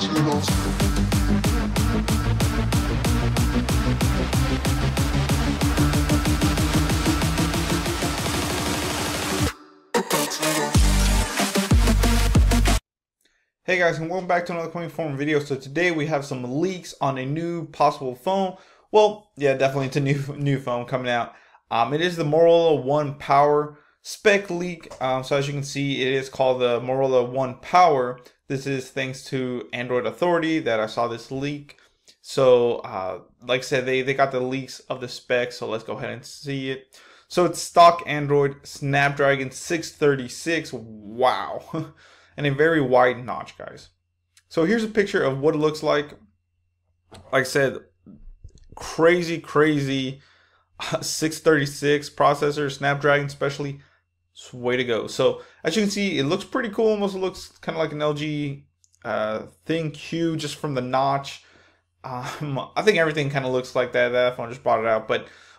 Hey guys, and welcome back to another coming form video. So today we have some leaks on a new possible phone. Well, yeah, definitely it's a new phone coming out. It is the Motorola One Power spec leak. So as you can see, it is called the Motorola One Power. This is thanks to Android Authority that I saw this leak. So like I said, they got the leaks of the specs. So let's go ahead and see it. So it's stock Android Snapdragon 636. Wow. And a very wide notch, guys. So here's a picture of what it looks like. Like I said, crazy 636 processor, Snapdragon especially. It's way to go. So as you can see, it looks pretty cool. Almost looks kind of like an LG Thin Q just from the notch. I think everything kind of looks like that. That phone just brought it out,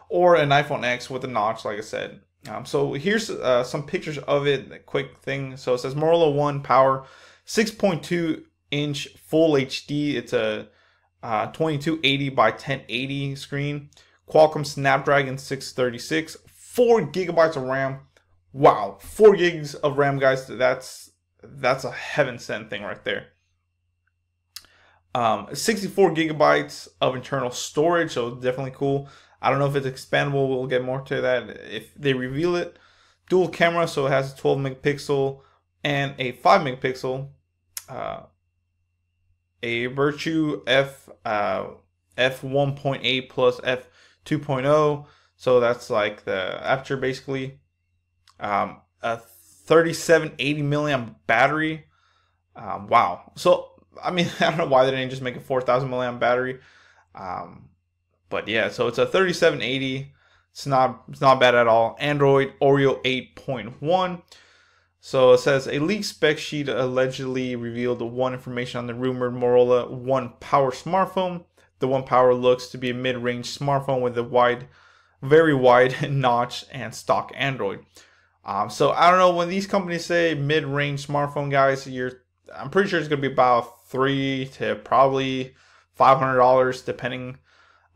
or an iPhone X with a notch, like I said. So here's some pictures of it, a quick thing. So it says Motorola One Power, 6.2 inch full HD. It's a 2280 by 1080 screen. Qualcomm Snapdragon 636, 4 gigabytes of RAM. Wow, 4 gigs of RAM, guys. That's a heaven sent thing right there. 64 gigabytes of internal storage, so definitely cool. I don't know if it's expandable. We'll get more to that if they reveal it. Dual camera, so it has a 12 megapixel and a 5 megapixel. A Virtue f1.8 plus f2.0. So that's like the aperture basically. A 3780 milliamp battery. Wow. So I mean, I don't know why they didn't just make a 4000 milliamp battery. But yeah, so it's a 3780. It's not bad at all. Android Oreo 8.1. So it says a leaked spec sheet allegedly revealed one information on the rumored Motorola One Power smartphone. The One Power looks to be a mid-range smartphone with a very wide notch and stock Android. So I don't know, when these companies say mid-range smartphone, guys, I'm pretty sure it's gonna be about $300 to probably $500 depending.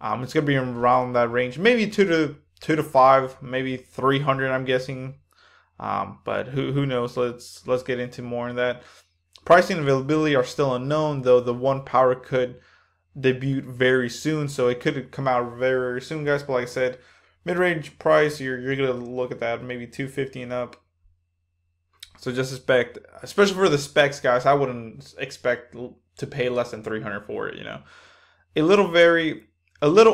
It's gonna be around that range, maybe two to five, maybe 300. I'm guessing, but who knows? Let's get into more on that. Pricing and availability are still unknown, though the One Power could debut very soon, so it could come out very soon, guys. But like I said, mid-range price, you're gonna look at that maybe $250 and up. So just expect, especially for the specs, guys, I wouldn't expect to pay less than $300 for it. You know, a little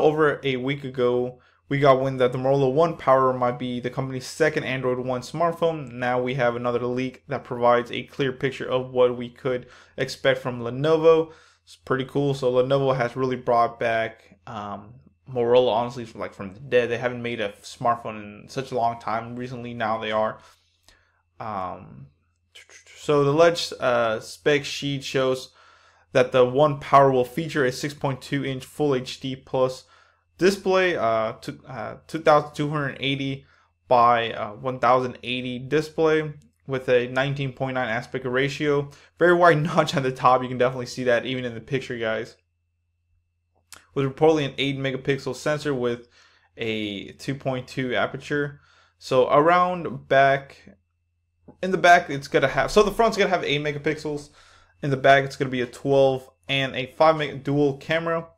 over a week ago, we got wind that the Motorola One Power might be the company's second Android One smartphone. Now we have another leak that provides a clear picture of what we could expect from Lenovo. It's pretty cool. So Lenovo has really brought back Motorola, honestly, from the dead. They haven't made a smartphone in such a long time. Recently, now they are. So the alleged spec sheet shows that the One Power will feature a 6.2 inch Full HD Plus display, 2280 by 1080 display with a 19.9 aspect ratio. Very wide notch on the top. You can definitely see that even in the picture, guys. With reportedly an 8 megapixel sensor with a 2.2 aperture. So in the back, it's gonna have, so the front's gonna have 8 megapixels. In the back, it's going to be a 12 and a 5 dual camera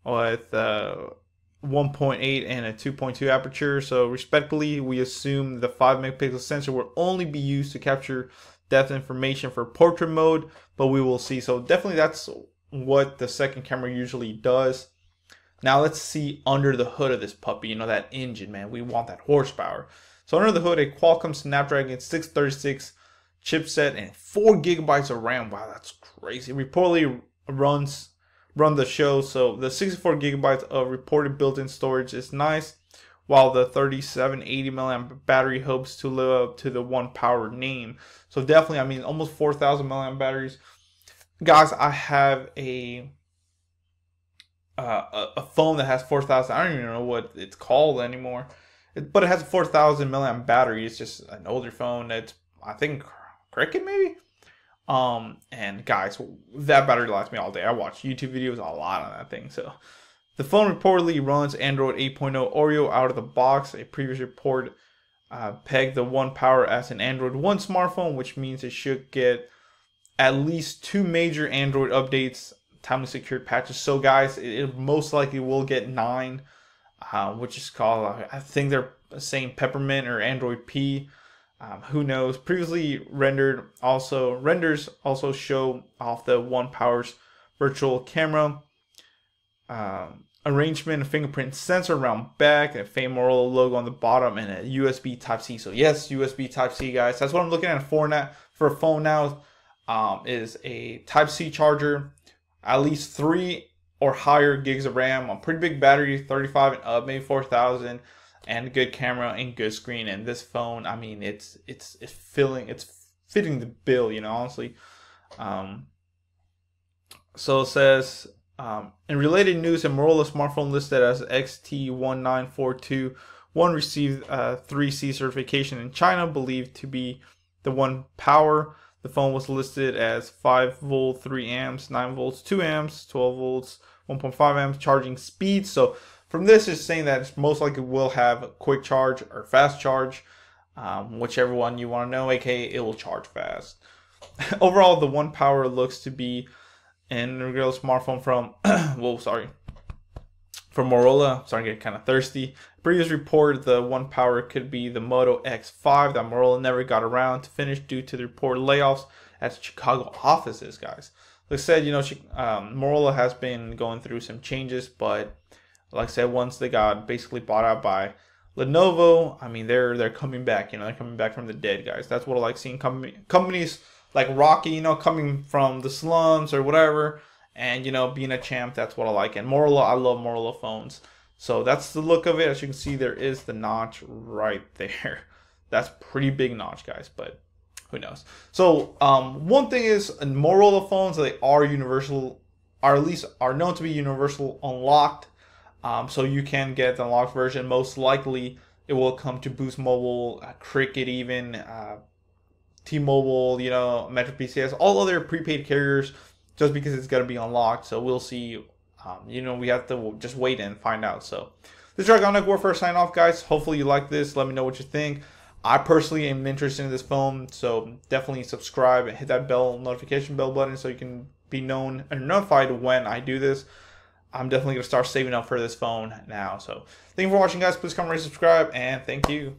with 1.8 and a 2.2 aperture. So respectively, we assume the 5 megapixel sensor will only be used to capture depth information for portrait mode, but we will see. So definitely that's what the second camera usually does. Now let's see under the hood of this puppy. You know, that engine, man. We want that horsepower. So under the hood, a Qualcomm Snapdragon 636 chipset and 4 gigabytes of RAM. Wow, that's crazy. Reportedly run the show. So the 64 gigabytes of reported built-in storage is nice, while the 3780 milliamp battery hopes to live up to the One Power name. So definitely, I mean, almost 4000 milliamp batteries. Guys, I have a phone that has 4000. I don't even know what it's called anymore, but it has a 4000 milliamp battery. It's just an older phone. It's, I think, Cricket maybe. And guys, that battery lasts me all day. I watch YouTube videos a lot on that thing. So the phone reportedly runs Android 8.0 Oreo out of the box. A previous report pegged the One Power as an Android 1 smartphone, which means it should get at least 2 major Android updates, timely secured patches. So guys, it most likely will get 9, which is called, I think they're saying Peppermint or Android P. Who knows? Previously renders also show off the One Power's virtual camera arrangement, a fingerprint sensor around back, a faint Motorola logo on the bottom, and a USB Type-C. So yes, USB Type-C, guys. That's what I'm looking at for a phone now. Is a Type-C charger, at least 3 or higher gigs of RAM, a pretty big battery, 35 and up, maybe 4,000. And good camera and good screen. And this phone, I mean, it's fitting the bill, you know, honestly. So it says, in related news, a Motorola smartphone listed as XT19421 received 3C certification in China, believed to be the One Power. The phone was listed as 5 volt 3 amps, 9 volts 2 amps, 12 volts 1.5 amps charging speed. So from this is saying that it's most likely will have a quick charge or fast charge, whichever one you want to know, aka it will charge fast. Overall, the One Power looks to be an real smartphone from from Motorola. I'm starting to get kind of thirsty. Previous report, the One Power could be the Moto X5 that Motorola never got around to finish due to the reported layoffs at Chicago offices, guys. Like I said, you know, Motorola has been going through some changes, but like I said, once they got basically bought out by Lenovo, I mean, they're coming back. You know, they're coming back from the dead, guys. That's what I like seeing companies like Rocky, you know, coming from the slums or whatever, and you know, being a champ. That's what I like. And Motorola, I love Motorola phones. So that's the look of it. As you can see, there is the notch right there. That's pretty big notch, guys. But who knows? So one thing is, Motorola phones, they are universal, or at least are known to be universal unlocked. So you can get the unlocked version. Most likely, it will come to Boost Mobile, Cricket, even T-Mobile, you know, Metro PCS, all other prepaid carriers, just because it's gonna be unlocked. So we'll see. You know, we have to just wait and find out. So this is Dragonicwarfare sign off, guys. Hopefully you like this. Let me know what you think. I personally am interested in this phone, so definitely subscribe and hit that notification bell button so you can be known and notified when I do this. I'm definitely going to start saving up for this phone now. So thank you for watching, guys. Please comment, rate, subscribe, and thank you.